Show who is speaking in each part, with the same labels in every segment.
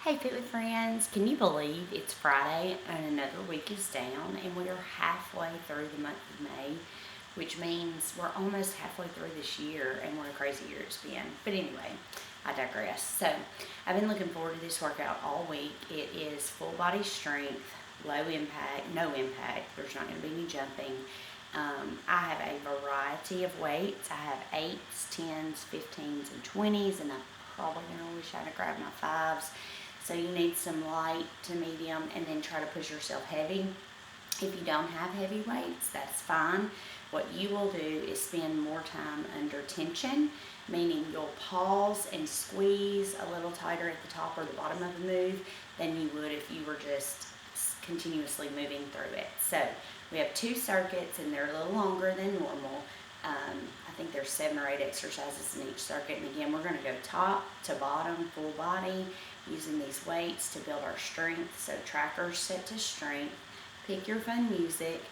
Speaker 1: Hey Fit With Friends, can you believe it's Friday and another week is down and we are halfway through the month of May, which means we're almost halfway through this year and what a crazy year it's been. But anyway, I digress. So I've been looking forward to this workout all week. It is full body strength, low impact, no impact. There's not going to be any jumping. I have a variety of weights. I have 8s, 10s, 15s, and 20s, and I'm probably going to wish I'd grab my 5s. So you need some light to medium and then try to push yourself heavy. If you don't have heavy weights, that's fine. What you will do is spend more time under tension, meaning you'll pause and squeeze a little tighter at the top or the bottom of the move than you would if you were just continuously moving through it. So we have 2 circuits and they're a little longer than normal. I think there's 7 or 8 exercises in each circuit. And again, we're going to go top to bottom, full body, using these weights to build our strength. So trackers set to strength. Pick your fun music.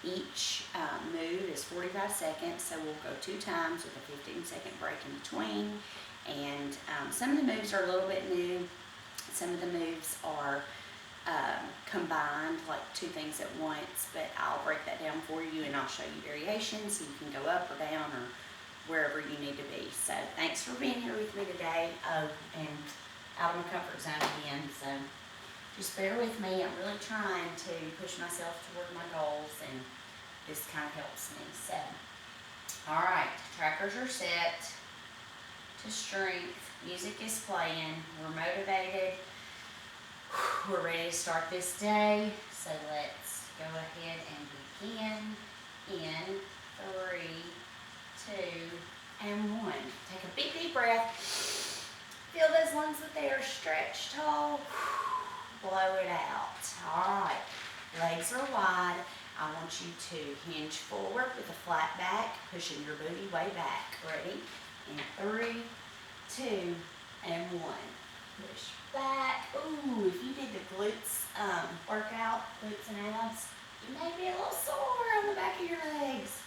Speaker 1: Each move is 45 seconds, so we'll go 2 times with a 15-second break in between. And some of the moves are a little bit new. Some of the moves are combined, like 2 things at once, but I'll break that down for you and I'll show you variations so you can go up or down or wherever you need to be. So thanks for being here with me today. Oh, and out of my comfort zone again, so just bear with me. I'm really trying to push myself toward my goals, and this kind of helps me. So, all right, trackers are set to strength. Music is playing. We're motivated. We're ready to start this day, so let's go ahead and begin in 3, 2, and 1. Take a big deep breath. Feel those lungs with air stretched tall. Blow it out. All right, legs are wide. I want you to hinge forward with a flat back, pushing your booty way back. Ready? In 3, 2, and 1. Push back. Ooh, if you did the glutes workout, glutes and abs, you may be a little sore on the back of your legs.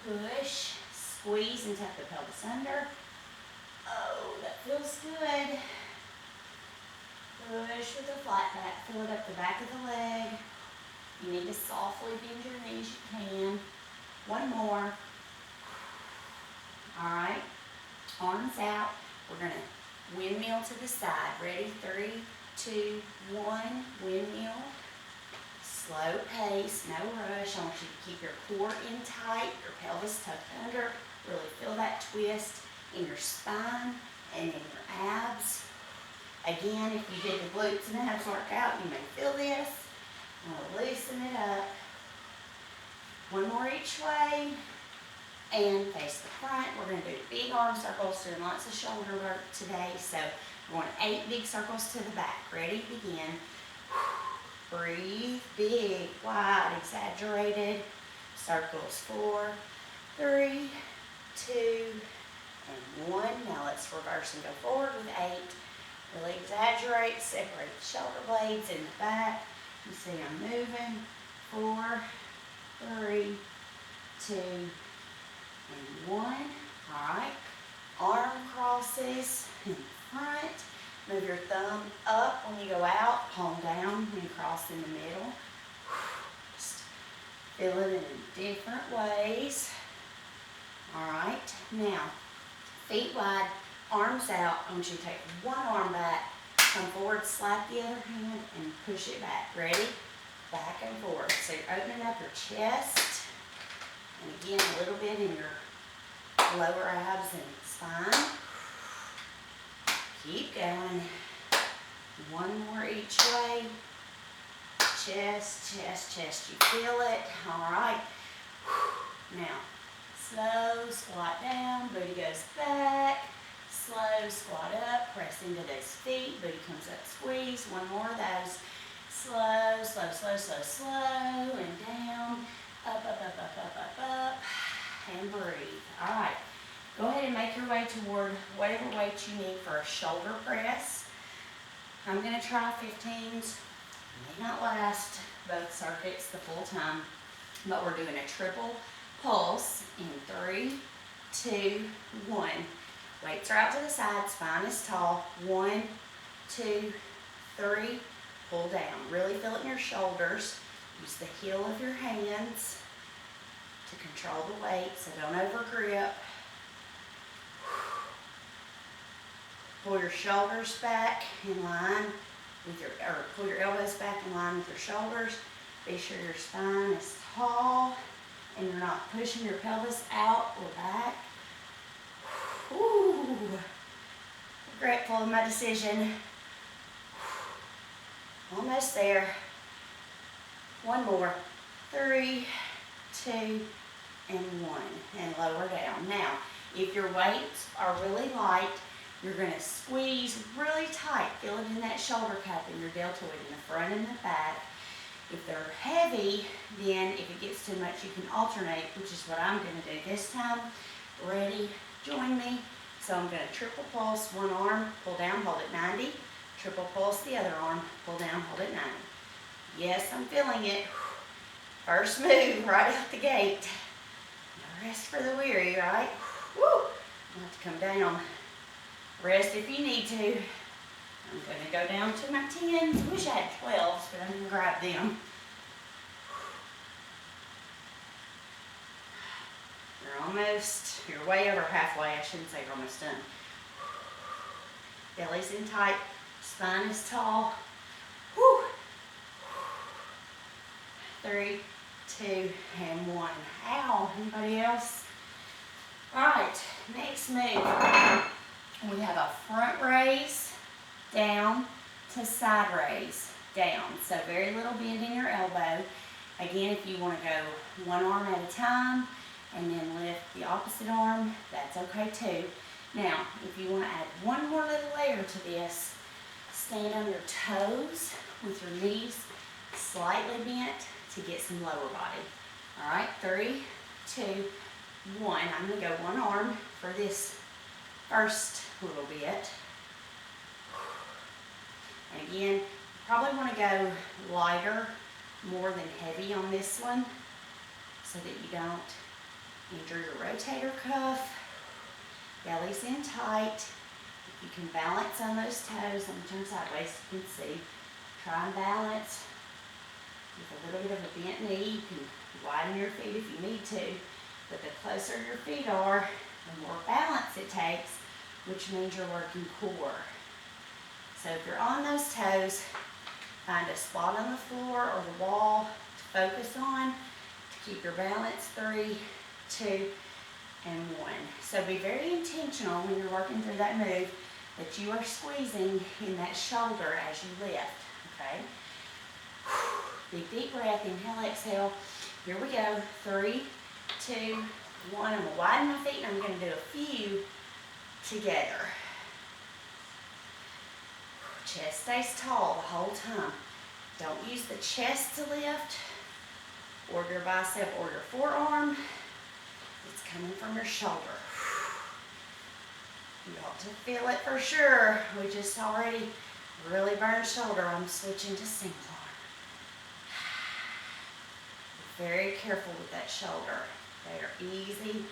Speaker 1: Push, squeeze, and tuck the pelvis under. Oh, that feels good. Push with a flat back. Fill it up the back of the leg. You need to softly bend your knees, you can. 1 more. All right, arms out. We're going to windmill to the side. Ready? 3, 2, 1. Windmill. Slow pace, no rush. I want you to keep your core in tight, your pelvis tucked under. Really feel that twist in your spine and in your abs. Again, if you did the glutes and abs workout, you may feel this. I'm going to loosen it up. 1 more each way. And face the front. We're going to do big arm circles, doing lots of shoulder work today. So we're going 8 big circles to the back. Ready? Begin. Breathe. Big, wide, exaggerated circles. 4, 3, 2, and 1. Now let's reverse and go forward with 8. Really exaggerate. Separate the shoulder blades in the back. You see I'm moving. 4, 3, 2, and 1. All right. Arm crosses in front. Move your thumb up when you go out, palm down when you cross in the middle. Just feel it in different ways. All right. Now, feet wide, arms out. I want you to take 1 arm back, come forward, slap the other hand, and push it back. Ready? Back and forward. So you're opening up your chest. And again, a little bit in your lower abs and spine. Keep going. 1 more each way. Chest, chest, chest. You feel it. All right. Now, slow squat down. Booty goes back. Slow squat up. Press into those feet. Booty comes up. Squeeze. 1 more of those. Slow, slow, slow, slow, slow. And down. Up, up, up, up, up, up, up. And breathe. All right. Go ahead and make your way toward whatever weight you need for a shoulder press. I'm going to try 15s. May not last both circuits the full time, but we're doing a triple pulse in 3, 2, 1. Weights are out to the side, spine is tall. 1, 2, 3, pull down. Really feel it in your shoulders. Use the heel of your hands to control the weight, so don't over grip. Pull your shoulders back in line with or pull your elbows back in line with your shoulders. Be sure your spine is tall and you're not pushing your pelvis out or back. Whew. Regretful of my decision. Almost there. One more. 3, 2, and 1. And lower down. Now, if your weights are really light, you're going to squeeze really tight. Feel it in that shoulder cup and your deltoid in the front and the back. If they're heavy, then if it gets too much, you can alternate, which is what I'm going to do this time. Ready? Join me. So I'm going to triple pulse one arm, pull down, hold at 90. Triple pulse the other arm, pull down, hold at 90. Yes, I'm feeling it. First move right out the gate. No rest for the weary, right? Woo! I'll have to come down. Rest if you need to. I'm going to go down to my 10s. Wish I had 12s, but I'm going to grab them. You're way over halfway. I shouldn't say you're almost done. Belly's in tight, spine is tall. Whew. 3, 2, and 1. Ow, anybody else? All right, next move. We have a front raise, down to side raise, down. So very little bend in your elbow. Again, if you want to go one arm at a time and then lift the opposite arm, that's okay too. Now, if you want to add one more little layer to this, stand on your toes with your knees slightly bent to get some lower body. All right, 3, 2, 1. I'm going to go one arm for this first little bit. And again, you probably want to go lighter more than heavy on this one so that you don't injure your rotator cuff. Belly's in tight. If you can balance on those toes, let me turn sideways so you can see. Try and balance with a little bit of a bent knee. You can widen your feet if you need to, but the closer your feet are, the more balance it takes, which means you're working core. So if you're on those toes, find a spot on the floor or the wall to focus on to keep your balance. 3, 2, and 1. So be very intentional when you're working through that move that you are squeezing in that shoulder as you lift, okay? Big deep breath, inhale, exhale. Here we go. 3, 2, 1. I'm going to widen my feet and I'm going to do a few together. Chest stays tall the whole time. Don't use the chest to lift or your bicep or your forearm. It's coming from your shoulder. You ought to feel it for sure. We just already really burned shoulder. I'm switching to single arm. Be very careful with that shoulder. They are easy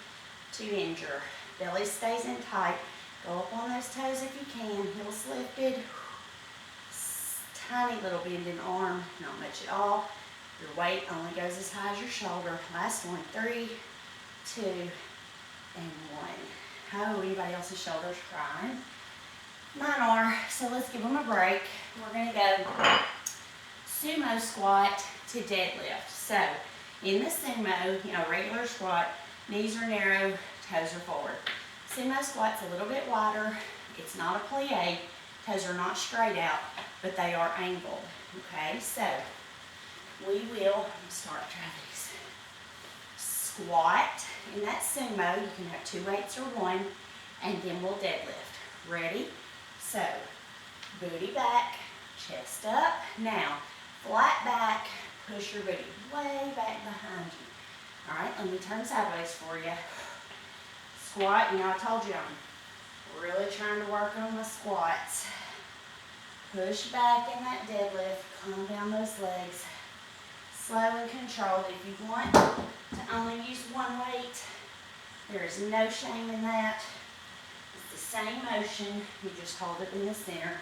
Speaker 1: to injure. Belly stays in tight. Go up on those toes if you can. Heels lifted. Tiny little bend in arm, not much at all. Your weight only goes as high as your shoulder. Last one. 3, 2, and 1. Oh, anybody else's shoulders crying? Mine are, so let's give them a break. We're going to go sumo squat to deadlift. So, in the sumo, regular squat, knees are narrow, toes are forward. Sumo squat's a little bit wider. It's not a plie. Toes are not straight out, but they are angled. Okay, so we will start trying these. Squat in that sumo. You can have 2 weights or 1, and then we'll deadlift. Ready? So, booty back, chest up. Now, flat back, push your booty way back behind you. All right, let me turn sideways for you. Squat, I told you I'm really trying to work on my squats. Push back in that deadlift, calm down those legs. Slow and controlled. If you want to only use 1 weight, there is no shame in that. It's the same motion, you just hold it in the center.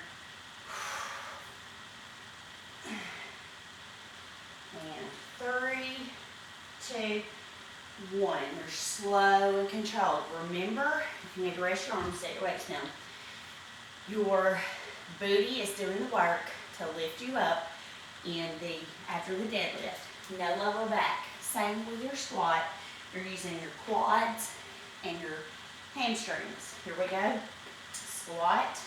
Speaker 1: And 3, 2, 1. You're slow and controlled. Remember, if you need to rest your arms, set your weights down. Your booty is doing the work to lift you up after the deadlift. No lower back. Same with your squat. You're using your quads and your hamstrings. Here we go. Squat,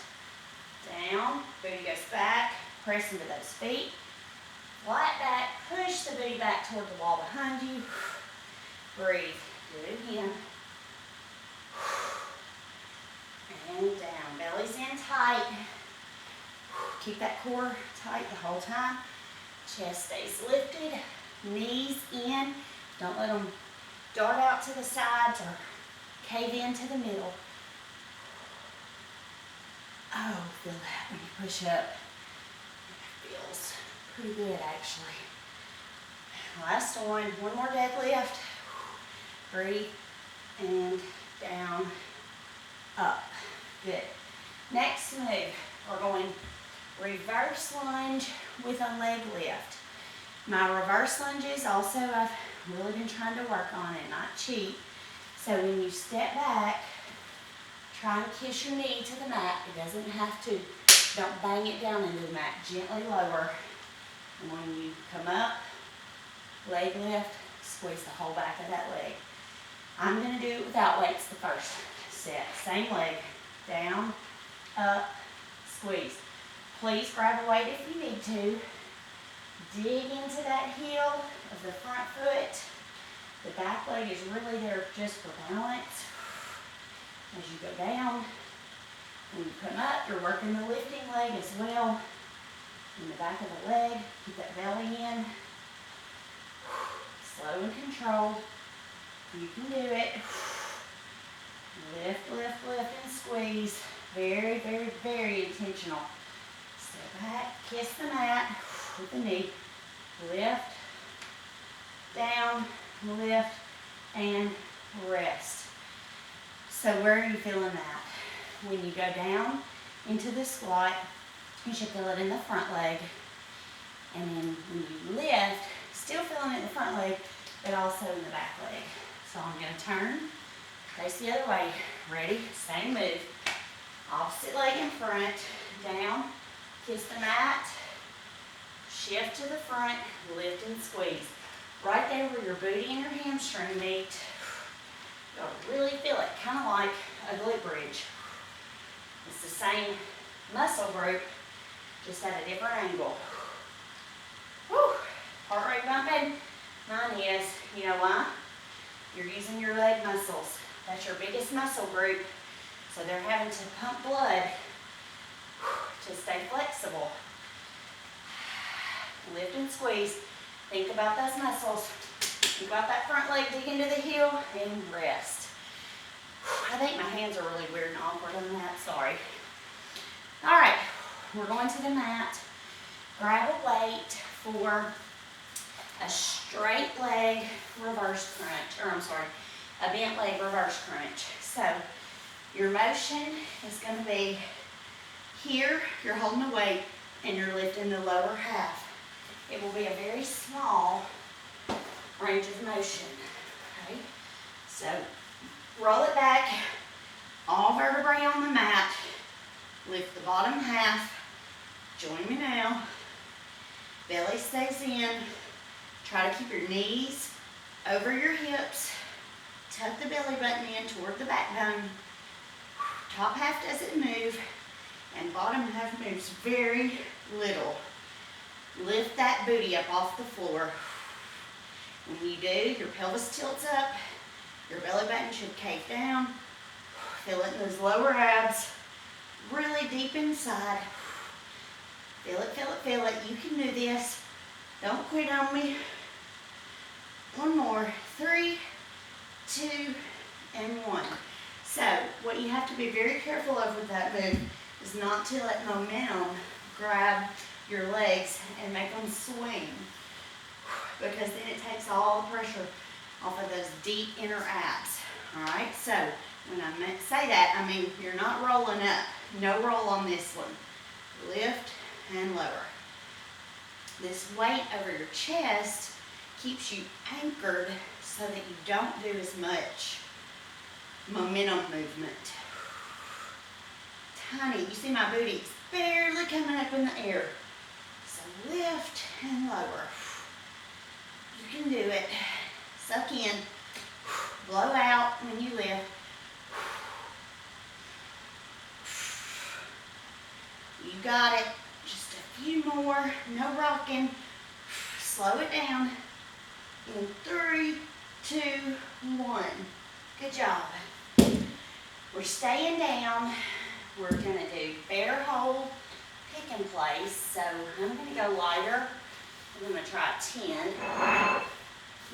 Speaker 1: down, booty goes back, press into those feet. Flat back, push the booty back toward the wall behind you. Breathe. Do it again. And down. Belly's in tight. Keep that core tight the whole time. Chest stays lifted. Knees in. Don't let them dart out to the sides or cave into the middle. Oh, feel that when you push up. It feels pretty good actually. Last one more deadlift. Breathe and down, up. Good. Next move, we're going reverse lunge with a leg lift. My reverse lunges also I've really been trying to work on it, not cheat. So when you step back, try and kiss your knee to the mat. It doesn't have to. Don't bang it down into the mat. Gently lower. And when you come up, leg lift, squeeze the whole back of that leg. I'm going to do it without weights the first set. Same leg. Down, up, squeeze. Please grab a weight if you need to. Dig into that heel of the front foot. The back leg is really there just for balance. As you go down, when you come up, you're working the lifting leg as well. In the back of the leg, keep that belly in. Slow and controlled. You can do it. Lift, lift, lift, and squeeze. Very, very, very intentional. Step back, kiss the mat with the knee. Lift, down, lift, and rest. So where are you feeling that? When you go down into the squat, you should feel it in the front leg. And then when you lift, still feeling it in the front leg, but also in the back leg. So I'm going to turn, face the other way. Ready? Same move. Opposite leg in front, down, kiss the mat, shift to the front, lift and squeeze. Right there where your booty and your hamstring meet, you'll really feel it, kind of like a glute bridge. It's the same muscle group, just at a different angle. Whew. Heart rate bumping. Mine is. You know why? You're using your leg muscles. That's your biggest muscle group. So they're having to pump blood to stay flexible. Lift and squeeze. Think about those muscles. Think about that front leg, dig into the heel, and rest. I think my hands are really weird and awkward on that. Sorry. All right. We're going to the mat. Grab a weight for a straight leg reverse crunch, a bent leg reverse crunch. So your motion is going to be here, you're holding a weight and you're lifting the lower half. It will be a very small range of motion, okay? So roll it back, all vertebrae on the mat, lift the bottom half, join me now, belly stays in, try to keep your knees over your hips, tuck the belly button in toward the backbone, top half doesn't move, and bottom half moves very little. Lift that booty up off the floor. When you do, your pelvis tilts up, your belly button should cave down. Feel it in those lower abs, really deep inside. Feel it, feel it, feel it. You can do this. Don't quit on me. One more. 3, 2, and 1. So, what you have to be very careful of with that move is not to let momentum grab your legs and make them swing, because then it takes all the pressure off of those deep inner abs. All right, so when I say that, I mean you're not rolling up. No roll on this one. Lift and lower. This weight over your chest keeps you anchored so that you don't do as much momentum movement. Tiny, you see my booty, it's barely coming up in the air. So lift and lower. You can do it. Suck in, blow out when you lift. You got it. Just a few more, no rocking. Slow it down. In 3, 2, 1. Good job. We're staying down. We're gonna do bear hold, pick and place. So I'm gonna go lighter. I'm gonna try 10.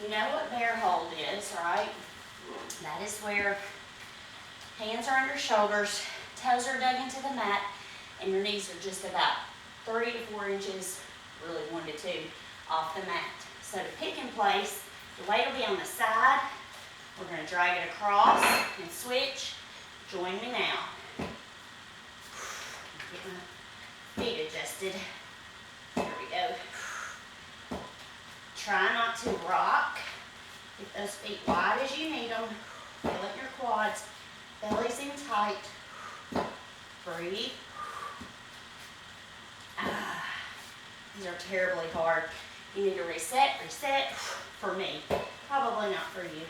Speaker 1: You know what bear hold is, right? That is where hands are on your shoulders, toes are dug into the mat, and your knees are just about 3 to 4 inches, really 1 to 2, off the mat. So to pick and place, the weight will be on the side. We're going to drag it across and switch. Join me now. Get my feet adjusted. There we go. Try not to rock. Get those feet wide as you need them. Feel it in your quads. Belly's in tight. Breathe. These are terribly hard. You need to reset. For me. Probably not for you.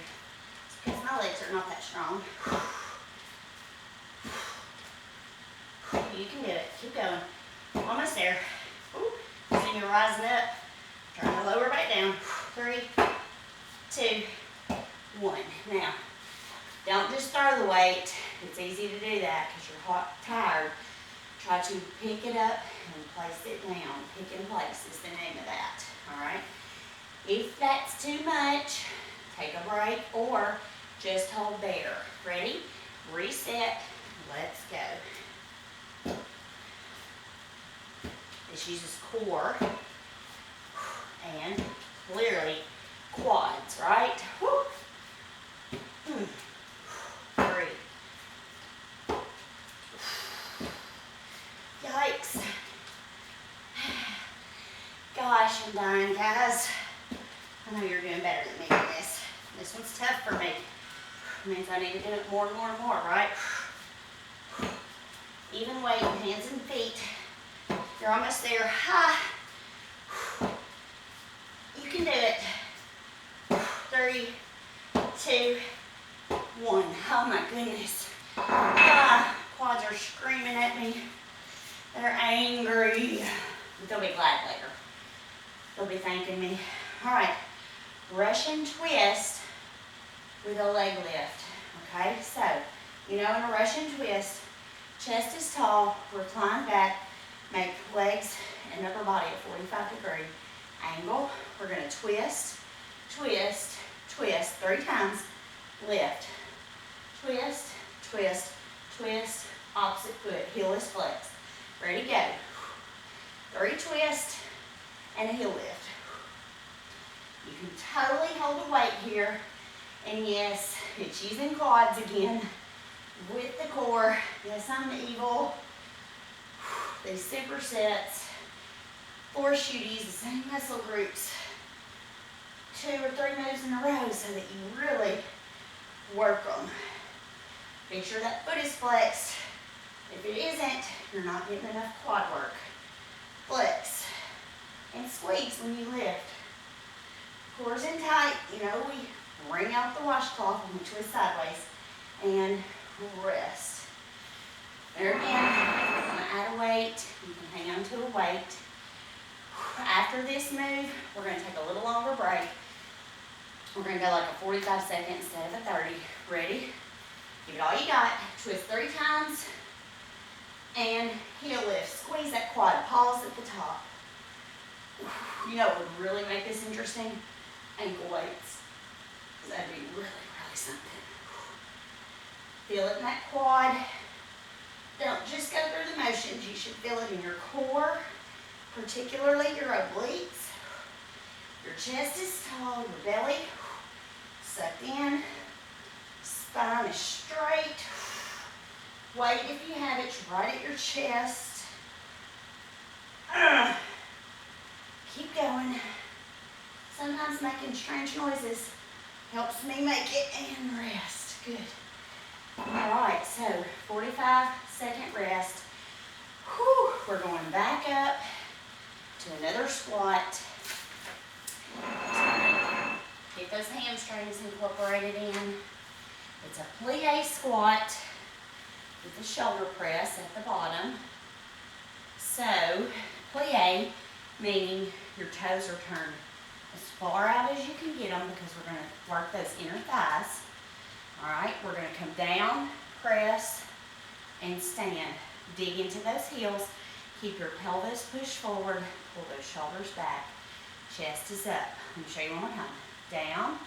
Speaker 1: It's because my legs are not that strong. You can do it. Keep going. Almost there. See me rising up. Trying to lower back down. 3, 2, 1. Now, don't just throw the weight. It's easy to do that because you're tired. Try to pick it up and place it down. Pick and place is the name of that. All right? If that's too much, take a break or just hold there. Ready? Reset. Let's go. This uses core and clearly quads, right? Woo. 3. Yikes. Gosh, I'm dying, guys. I know you're doing better than me in this. This one's tough for me. It means I need to do it more and more and more, right? Even weight, hands and feet. You're almost there. Ha! You can do it. 3, 2, 1. Oh my goodness. Quads are screaming at me. They're angry. But they'll be glad later. They'll be thanking me. All right. Russian twist with a leg lift. Okay? So, you know, in a Russian twist, chest is tall, recline back, make legs and upper body a 45-degree angle. We're going to twist, twist, twist 3 times. Lift. Twist, twist, twist. Opposite foot. Heel is flexed. Ready, go. 3 twists and a heel lift. You can totally hold the weight here. And yes, it's using quads again with the core. Yes, I'm evil. These supersets, force you to use the same muscle groups 2 or 3 moves in a row so that you really work them. Make sure that foot is flexed. If it isn't, you're not getting enough quad work. Flex and squeeze when you lift. Core's in tight. You know, we wring out the washcloth when we twist sideways and rest. There again, if you want to add a weight, you can hang on to a weight. After this move, we're going to take a little longer break. We're going to go like a 45 second instead of a 30. Ready? Give it all you got. Twist 3 times and heel lift. Squeeze that quad. Pause at the top. You know what would really make this interesting? Ankle weights. That'd be really, really something. Feel it in that quad. Don't just go through the motions. You should feel it in your core, particularly your obliques. Your chest is tall, your belly sucked in, spine is straight. Weight, if you have it, right at your chest. Keep arms making strange noises. Helps me make it and rest. Good. All right, so 45-second rest. Whew, we're going back up to another squat. Get those hamstrings incorporated in. It's a plie squat with the shoulder press at the bottom. So, plie, meaning your toes are turned as far out as you can get them because we're going to work those inner thighs. All right, we're going to come down, press, and stand. Dig into those heels. Keep your pelvis pushed forward. Pull those shoulders back. Chest is up. Let me show you one more time. Down,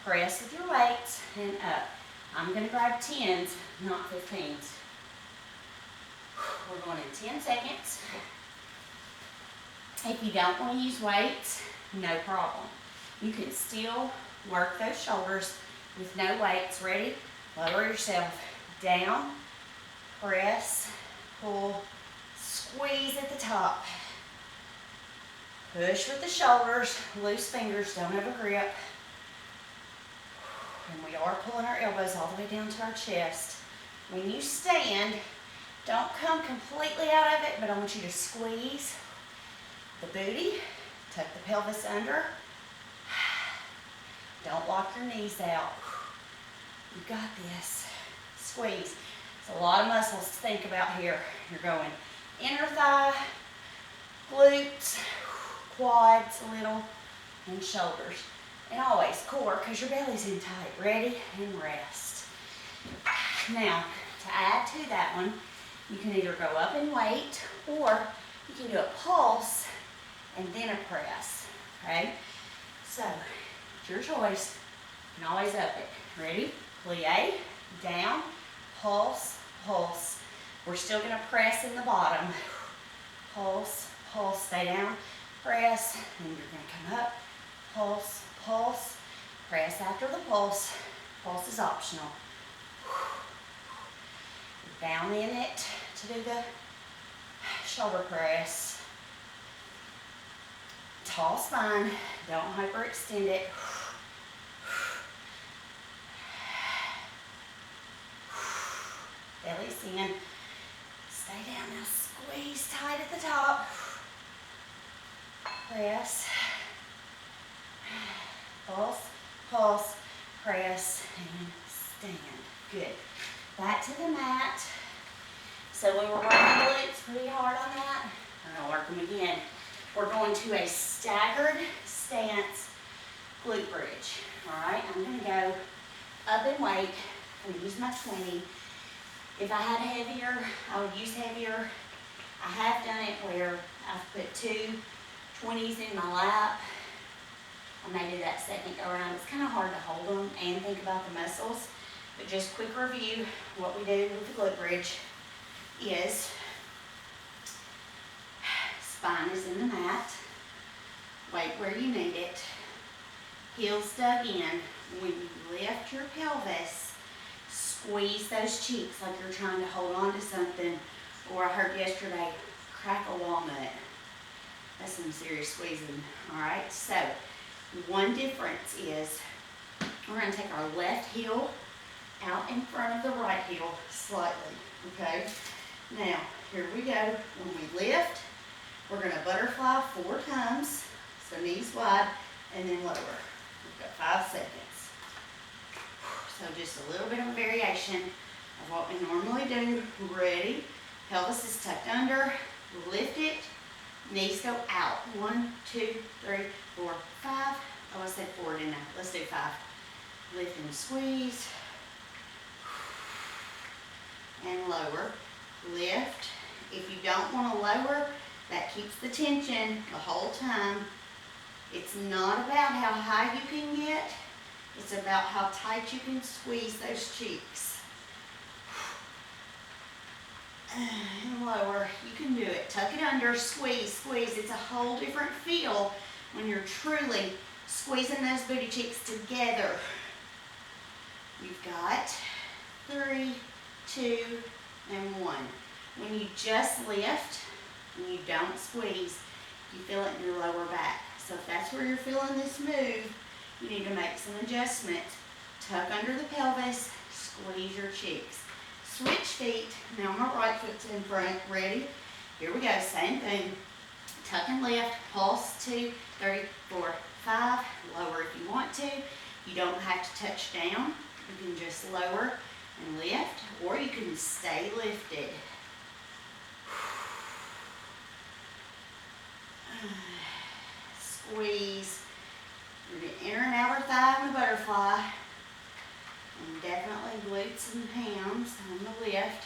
Speaker 1: press with your weights, and up. I'm going to grab 10s, not 15s. We're going in 10 seconds. If you don't want to use weights, no problem. You can still work those shoulders with no weights. Ready? Lower yourself. Down, press, pull, squeeze at the top. Push with the shoulders, loose fingers, don't over grip. And we are pulling our elbows all the way down to our chest. When you stand, don't come completely out of it, but I want you to squeeze the booty, tuck the pelvis under. Don't lock your knees out. You got this. Squeeze. It's a lot of muscles to think about here. You're going inner thigh, glutes, quads a little, and shoulders. And always core, because your belly's in tight. Ready? And rest. Now, to add to that one, you can either go up in weight, or you can do a pulse and then a press. Okay? So, it's your choice. You can always up it. Ready? Plie, down, pulse, pulse. We're still going to press in the bottom. Pulse, pulse, stay down, press, and you're going to come up, pulse, pulse, press after the pulse. Pulse is optional. Down in it to do the shoulder press. Tall spine, don't hyperextend it. Belly's in. Stay down now, squeeze tight at the top. Press. Pulse, pulse, press, and stand. Good. Back to the mat. So when we're working glutes pretty hard on that, we're going to work them again. We're going to a staggered stance glute bridge. All right, I'm going to go up in weight and use my 20. If I had heavier, I would use heavier. I have done it where I've put 2 20s in my lap. I may do that second go around. It's kind of hard to hold them and think about the muscles. But just quick review, what we do with the glute bridge is spine is in the mat, weight where you need it, heels dug in. When you lift your pelvis, squeeze those cheeks like you're trying to hold on to something. Or I heard yesterday, crack a walnut. That's some serious squeezing. All right, so one difference is we're going to take our left heel out in front of the right heel slightly, okay? Now, here we go. When we lift, we're going to butterfly 4 times, so knees wide, and then lower. We've got 5 seconds. So just a little bit of a variation of what we normally do. Ready? Pelvis is tucked under. Lift it. Knees go out. 1, 2, 3, 4, 5. Oh, I said 4, didn't I? Let's do 5. Lift and squeeze. And lower. Lift. If you don't want to lower, that keeps the tension the whole time. It's not about how high you can get. It's about how tight you can squeeze those cheeks. And lower. You can do it. Tuck it under. Squeeze, squeeze. It's a whole different feel when you're truly squeezing those booty cheeks together. You've got 3, 2, and 1. When you just lift and you don't squeeze, you feel it in your lower back. So So if that's where you're feeling this move, you need to make some adjustments. Tuck under the pelvis, squeeze your cheeks. Switch feet. Now my right foot's in front. Ready? Here we go. Same thing. Tuck and lift. Pulse 2, 3, 4, 5. Lower if you want to. You don't have to touch down. You can just lower and lift, or you can stay lifted. Squeeze. You're going to inner and outer thigh in the butterfly. And definitely glutes and hams on the lift.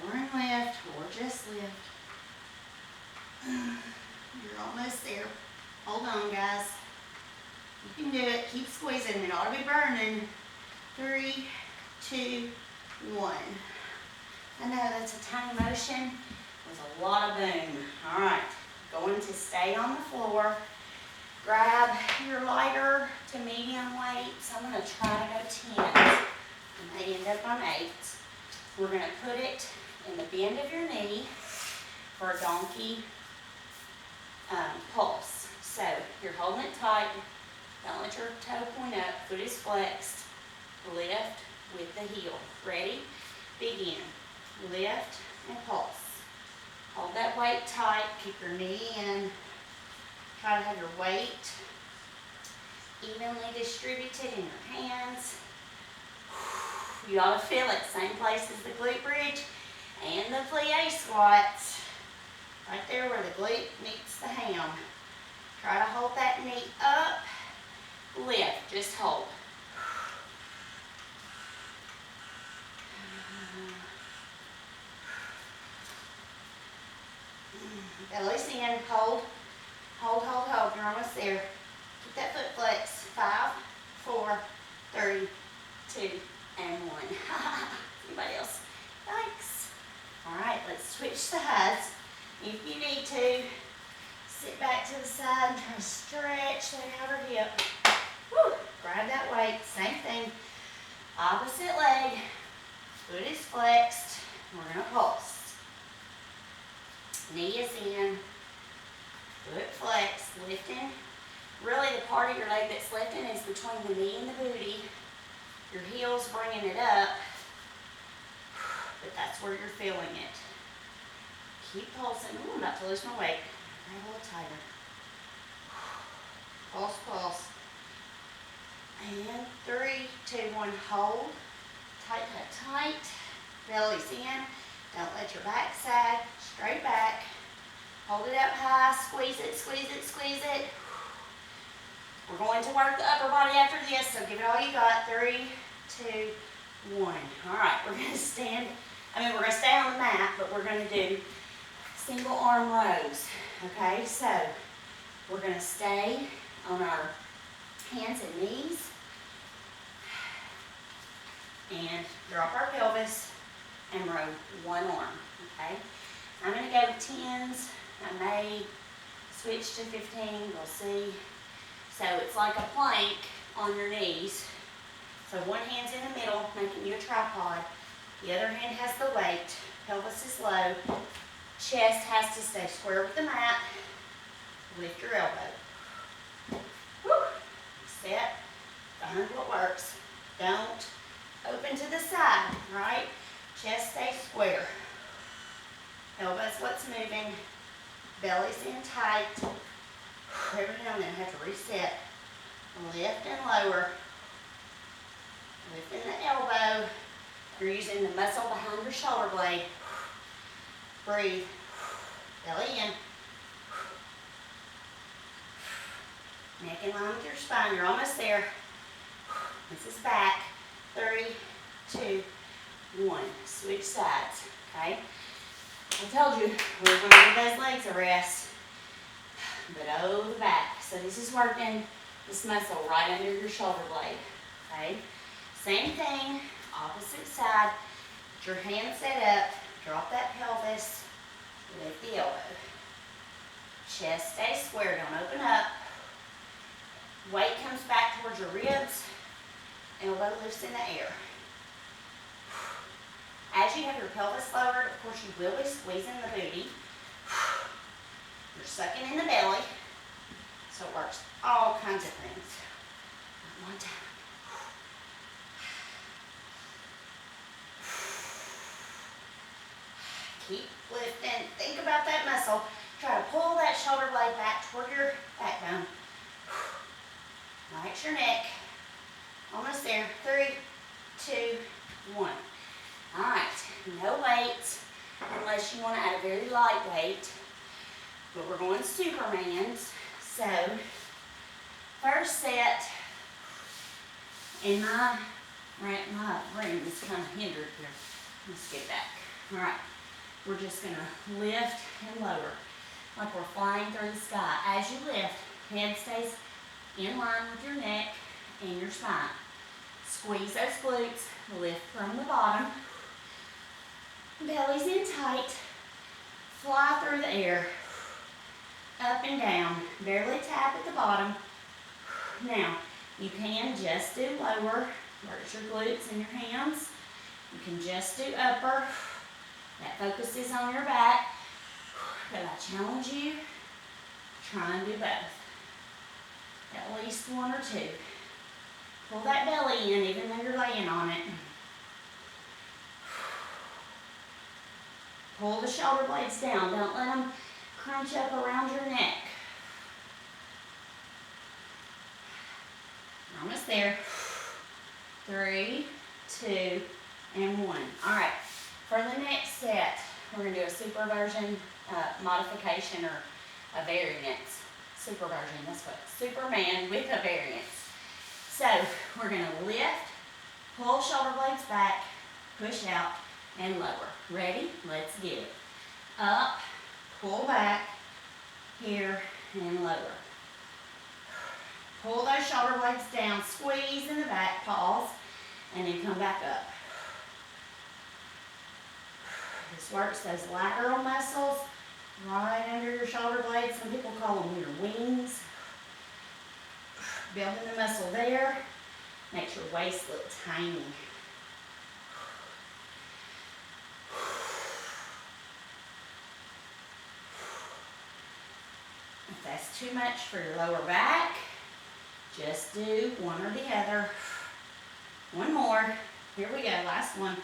Speaker 1: Lower and lift, or just lift. You're almost there. Hold on, guys. You can do it. Keep squeezing. It ought to be burning. 3, 2, 1. I know that's a tiny motion with a lot of boom. All right. Going to stay on the floor. Grab your lighter to medium weights. I'm going to try to go 10s. I may end up on 8s. We're going to put it in the bend of your knee for a donkey pulse. So you're holding it tight. Don't let your toe point up. Foot is flexed. Lift with the heel. Ready? Begin. Lift and pulse. Hold that weight tight. Keep your knee in. Try to have your weight evenly distributed in your hands. You ought to feel it. Same place as the glute bridge and the plie squats. Right there where the glute meets the ham. Try to hold that knee up. Lift. Just hold. Belly's in. Hold. Hold, hold, hold. You're almost there. Keep that foot flexed. 5, 4, 3, 2, and 1. Anybody else? Yikes. All right, let's switch sides. If you need to, sit back to the side and try to stretch that outer hip. Woo. Grab that weight. Same thing. Opposite leg. Foot is flexed. We're going to pulse. Knee is in. Foot flexed. Lifting. Really, the part of your leg that's lifting is between the knee and the booty. Your heel's bringing it up, but that's where you're feeling it. Keep pulsing. Ooh, I'm about to lose my weight. Grab a little tighter. Pulse, pulse. And 3, 2, 1. Hold. Tight, tight, tight. Belly's in. Don't let your back sag. Straight back. Hold it up high. Squeeze it, squeeze it, squeeze it. We're going to work the upper body after this, so give it all you got. 3, 2, 1. All right, we're going to stand. We're going to stay on the mat, but we're going to do single arm rows. Okay, so we're going to stay on our hands and knees and drop our pelvis and row one arm. Okay, I'm going to go 10s. I may switch to 15. We'll see. So it's like a plank on your knees. So one hand's in the middle, making you a tripod. The other hand has the weight. Pelvis is low. Chest has to stay square with the mat. Lift your elbow. Woo. Set. Find what works. Don't open to the side, right? Chest stays square. Elbow's what's moving. Belly's in tight. Every now and then I have to reset. Lift and lower. Lifting the elbow. You're using the muscle behind your shoulder blade. Breathe. Belly in. Neck in line with your spine. You're almost there. This is back. 3, 2, 1. Switch sides. Okay? I told you we were going to give those legs a rest. But oh, the back. So this is working this muscle right under your shoulder blade. Okay? Same thing, opposite side. Get your hand set up. Drop that pelvis. Lift the elbow. Chest stays square. Don't open up. Weight comes back towards your ribs. Elbow lifts in the air. As you have your pelvis lowered, of course you will be squeezing the booty. You're sucking in the belly, so it works all kinds of things. One time. Keep lifting. Think about that muscle. Try to pull that shoulder blade back toward your backbone. Relax your neck. Almost there. 3, 2, 1. All right. No weights unless you want to add a very light weight. But we're going Supermans. So, first set. And my room is kind of hindered here. Let's get back. All right. We're just going to lift and lower like we're flying through the sky. As you lift, head stays in line with your neck and your spine. Squeeze those glutes, lift from the bottom. Belly's in tight. Fly through the air. Up and down. Barely tap at the bottom. Now, you can just do lower. Work your glutes and your hands. You can just do upper. That focuses on your back. But I challenge you, try and do both. At least 1 or 2. Pull that belly in even though you're laying on it. Pull the shoulder blades down. Don't let them crunch up around your neck. Almost there. 3, 2, and 1. All right. For the next set, we're going to do a superversion modification or a variance. Superversion, that's what. Superman with a variance. So, we're going to lift, pull shoulder blades back, push out, and lower. Ready? Let's get it. Up, pull back, here, and lower. Pull those shoulder blades down, squeeze in the back, pause, and then come back up. This works those lateral muscles right under your shoulder blades. Some people call them your wings. Building the muscle there makes your waist look tiny. If that's too much for your lower back, just do one or the other. One more. Here we go. Last one.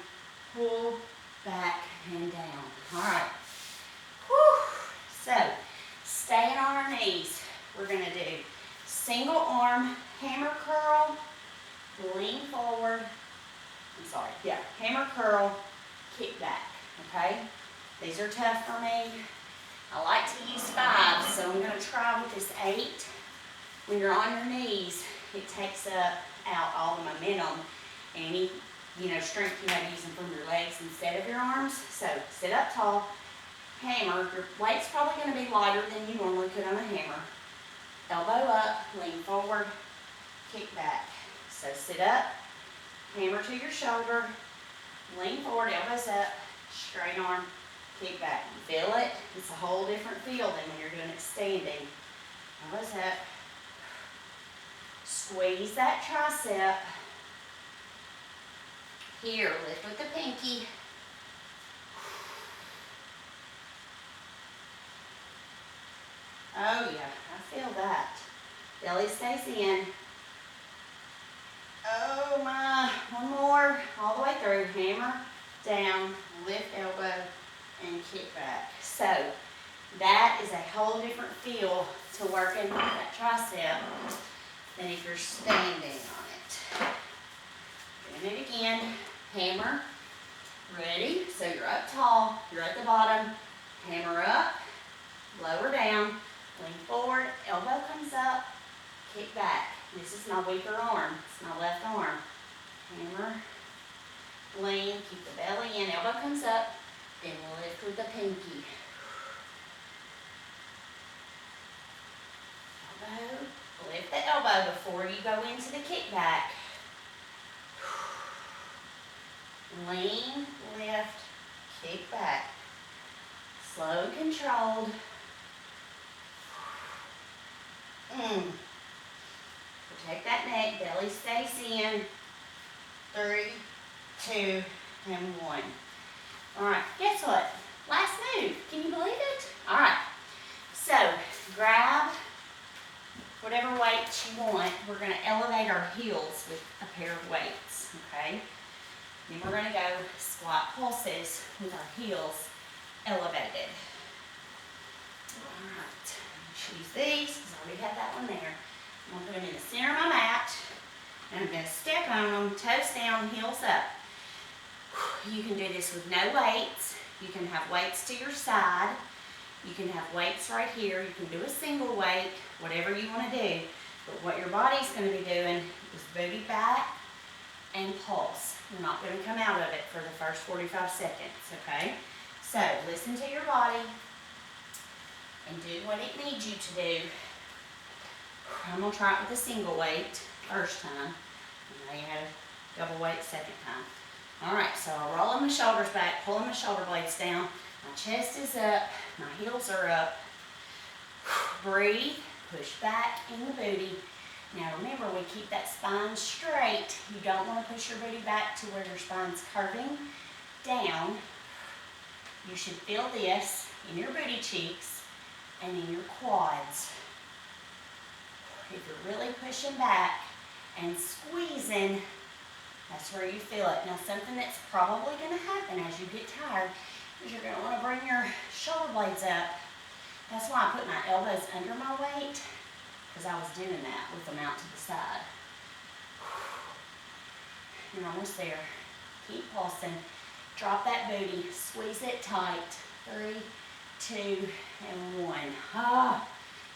Speaker 1: Pull back and down. All right. Whew. So, staying on our knees, we're going to do single arm hammer curl, lean forward. Hammer curl, kick back. Okay? These are tough for me. I like to use 5, so I'm going to try with this 8. When you're on your knees, it takes out all the momentum and any strength you have using from your legs instead of your arms. So sit up tall, hammer. Your weight's probably going to be lighter than you normally could on a hammer. Elbow up, lean forward, kick back. So sit up, hammer to your shoulder, lean forward, elbows up, straight arm, kick back. You feel it? It's a whole different feel than when you're doing it standing. Elbows up. Squeeze that tricep. Here, lift with the pinky. Oh yeah, I feel that. Belly stays in. Oh my, one more, all the way through. Hammer, down, lift elbow, and kick back. So, that is a whole different feel to working that tricep than if you're standing on it. Doing it again. Hammer. Ready? So you're up tall. You're at the bottom. Hammer up. Lower down. Lean forward. Elbow comes up. Kick back. This is my weaker arm. It's my left arm. Hammer. Lean. Keep the belly in. Elbow comes up. Then lift with the pinky. Elbow. Lift the elbow before you go into the kickback. Lean, lift, kick back. Slow and controlled. Protect that neck, belly stays in. 3, 2, and 1. All right, guess what? Last move. Can you believe it? All right. So, whatever weights you want. We're going to elevate our heels with a pair of weights, okay? Then we're going to go squat pulses with our heels elevated. All right, choose these because I already have that one there. I'm going to put them in the center of my mat, and I'm going to step on them, toes down, heels up. You can do this with no weights. You can have weights to your side. You can have weights right here. You can do a single weight, whatever you want to do. But what your body's going to be doing is booty back and pulse. You're not going to come out of it for the first 45 seconds, okay? So listen to your body and do what it needs you to do. I'm going to try it with a single weight first time. And now you had a double weight second time. All right, so I'm rolling my shoulders back, pulling my shoulder blades down. My chest is up, my heels are up. Breathe, push back in the booty. Now remember, we keep that spine straight. You don't want to push your booty back to where your spine's curving down. You should feel this in your booty cheeks and in your quads. If you're really pushing back and squeezing, that's where you feel it. Now something that's probably going to happen as you get tired is you're going to want to bring your shoulder blades up. That's why I put my elbows under my weight, because I was doing that with them out to the side. You're almost there. Keep pulsing. Drop that booty. Squeeze it tight. 3, 2, and 1. Ah,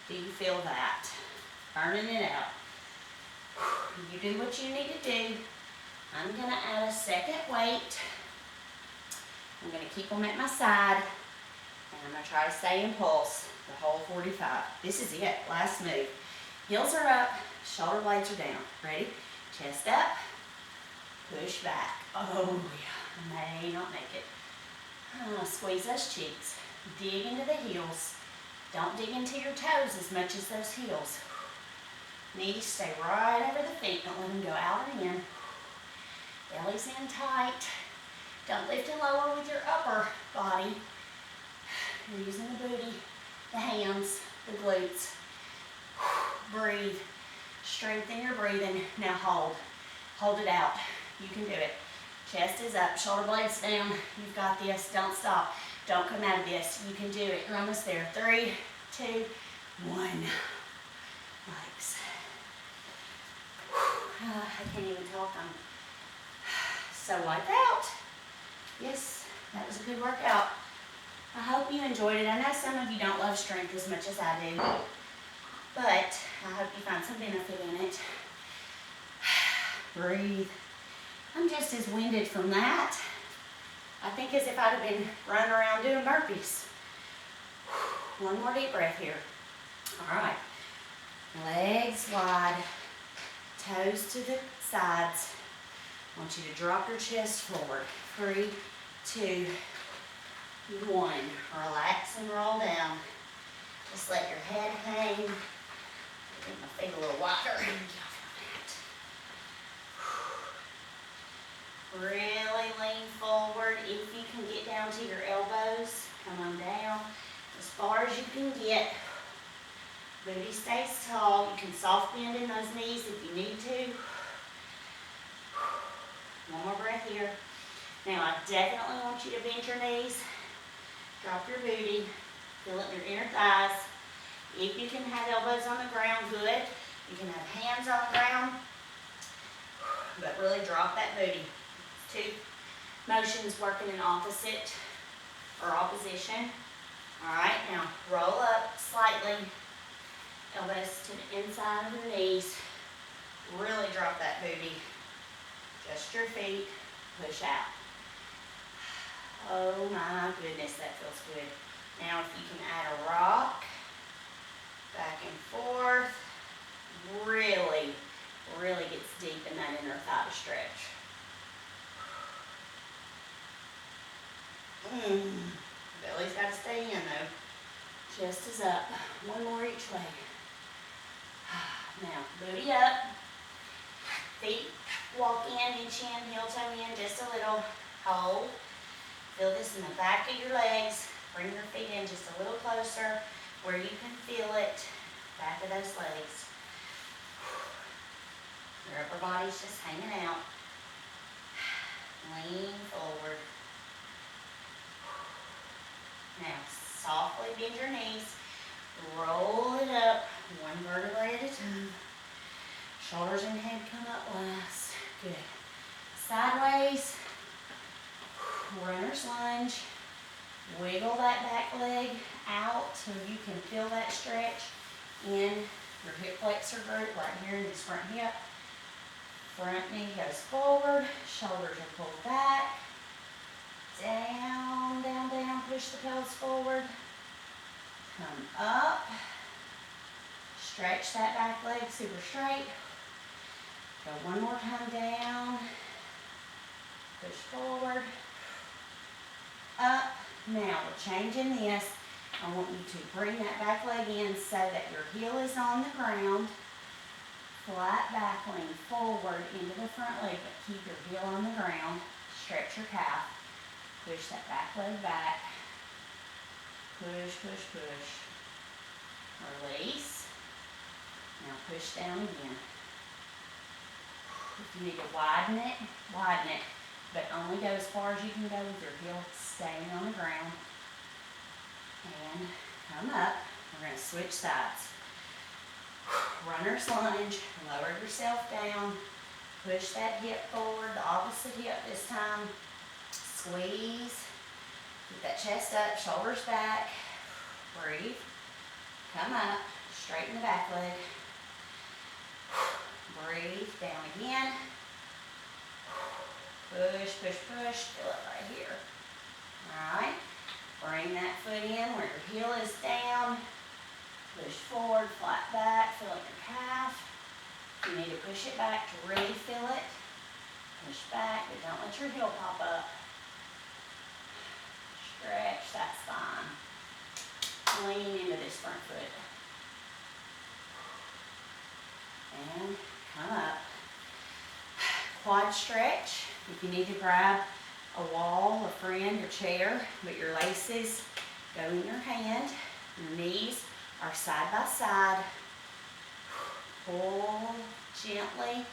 Speaker 1: do you feel that? Burning it out. You do what you need to do. I'm going to add a second weight. I'm going to keep them at my side, and I'm going to try to stay in pulse the whole 45. This is it. Last move. Heels are up, shoulder blades are down. Ready? Chest up, push back. Oh, yeah, I may not make it. Squeeze those cheeks. Dig into the heels. Don't dig into your toes as much as those heels. Knees stay right over the feet. Don't let them go out or in. Belly's in tight. Don't lift and lower with your upper body. You're using the booty, the hands, the glutes. Breathe. Strengthen your breathing. Now hold. Hold it out. You can do it. Chest is up. Shoulder blades down. You've got this. Don't stop. Don't come out of this. You can do it. You're almost there. 3, 2, 1. Legs. I can't even talk. I'm so wiped out. Yes, that was a good workout. I hope you enjoyed it. I know some of you don't love strength as much as I do, but I hope you find some benefit in it. Breathe. I'm just as winded from that, I think, as if I'd have been running around doing burpees. One more deep breath here. All right. Legs wide, toes to the sides. I want you to drop your chest forward. 3, 2, 1. Relax and roll down. Just let your head hang. Get my feet a little wider. Really lean forward. If you can get down to your elbows, come on down as far as you can get. Booty stays tall. You can soft bend in those knees if you need to. One more breath here. Now I definitely want you to bend your knees. Drop your booty. Feel it in your inner thighs. If you can have elbows on the ground, good. You can have hands on the ground. But really drop that booty. 2 motions working in opposite or opposition. All right, now roll up slightly. Elbows to the inside of the knees. Really drop that booty. Just your feet. Push out. Oh my goodness, that feels good. Now if you can add a rock, back and forth, really, really gets deep in that inner thigh to stretch. Belly's got to stay in though. Chest is up. One more each way. Now, booty up. Feet walk in, inch in, heel toe in just a little. Hold. Feel this in the back of your legs. Bring your feet in just a little closer where you can feel it. Back of those legs. Your upper body's just hanging out. Lean forward. Now, softly bend your knees. Roll it up, one vertebrae at a time. Shoulders and head come up last. Good. Sideways. Runner's lunge. Wiggle that back leg out so you can feel that stretch in your hip flexor group right here in this front hip. Front knee goes forward, shoulders are pulled back. Down, down, down, push the pelvis forward. Come up. Stretch that back leg super straight. Go one more time down. Push forward. Up. Now we're changing this. I want you to bring that back leg in so that your heel is on the ground. Flat back, lean forward into the front leg, but keep your heel on the ground. Stretch your calf. Push that back leg back. Push, push, push. Release. Now push down again. If you need to widen it, but only go as far as you can go with your heel staying on the ground. And come up. We're going to switch sides. Runner's lunge. Lower yourself down. Push that hip forward, the opposite hip this time. Squeeze. Keep that chest up, shoulders back. Breathe. Come up. Straighten the back leg. Breathe. Down again. Push, push, push. Feel it right here. Alright. Bring that foot in where your heel is down. Push forward, flat back. Feel your calf. You need to push it back to really feel it. Push back, but don't let your heel pop up. Stretch that spine. Lean into this front foot. And come up. Quad stretch. If you need to grab a wall, a friend, your chair, but your laces go in your hand. Your knees are side by side. Pull gently,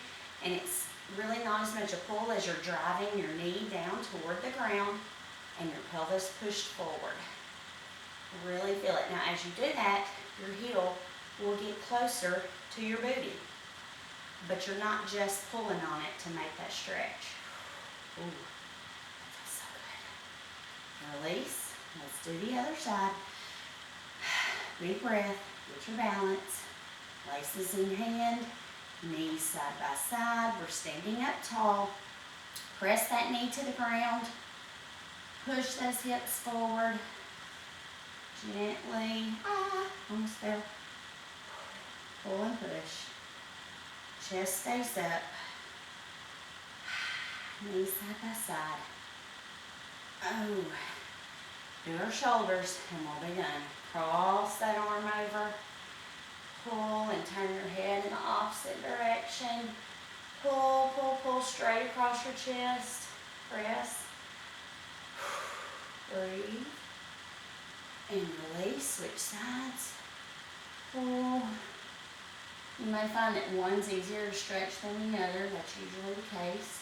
Speaker 1: and it's really not as much a pull as you're driving your knee down toward the ground and your pelvis pushed forward. Really feel it. Now as you do that, your heel will get closer to your booty, but you're not just pulling on it to make that stretch. Ooh, that feels so good. Release. Let's do the other side. Big breath. Get your balance. Laces in hand. Knees side by side. We're standing up tall. Press that knee to the ground. Push those hips forward. Gently. Almost fell. Pull and push. Chest stays up. Knees side by side. Oh. Do our shoulders and we'll be done. Cross that arm over. Pull and turn your head in the opposite direction. Pull, pull, pull straight across your chest. Press. Breathe. And release. Switch sides. Pull. You may find that one's easier to stretch than the other. That's usually the case.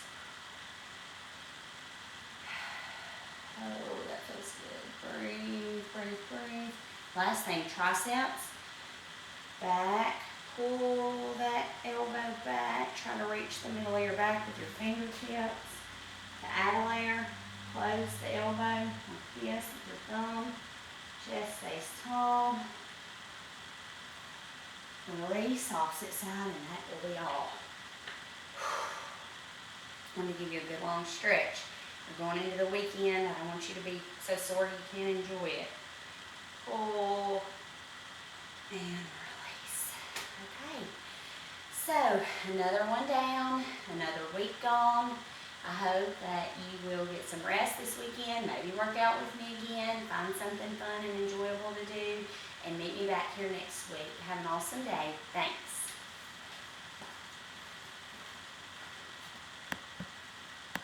Speaker 1: Oh, that feels good. Breathe, breathe, breathe. Last thing, triceps. Back. Pull that elbow back. Try to reach the middle of your back with your fingertips. To add a layer, close the elbow like this with your thumb. Chest stays tall. Release, opposite side, and that will be all. Let me give you a good long stretch. We're going into the weekend. I don't want you to be so sore you can't enjoy it. Pull and release. Okay. So, another one down, another week gone. I hope that you will get some rest this weekend, maybe work out with me again, find something fun and enjoyable to do, and meet me back here next week. Have an awesome day. Thanks.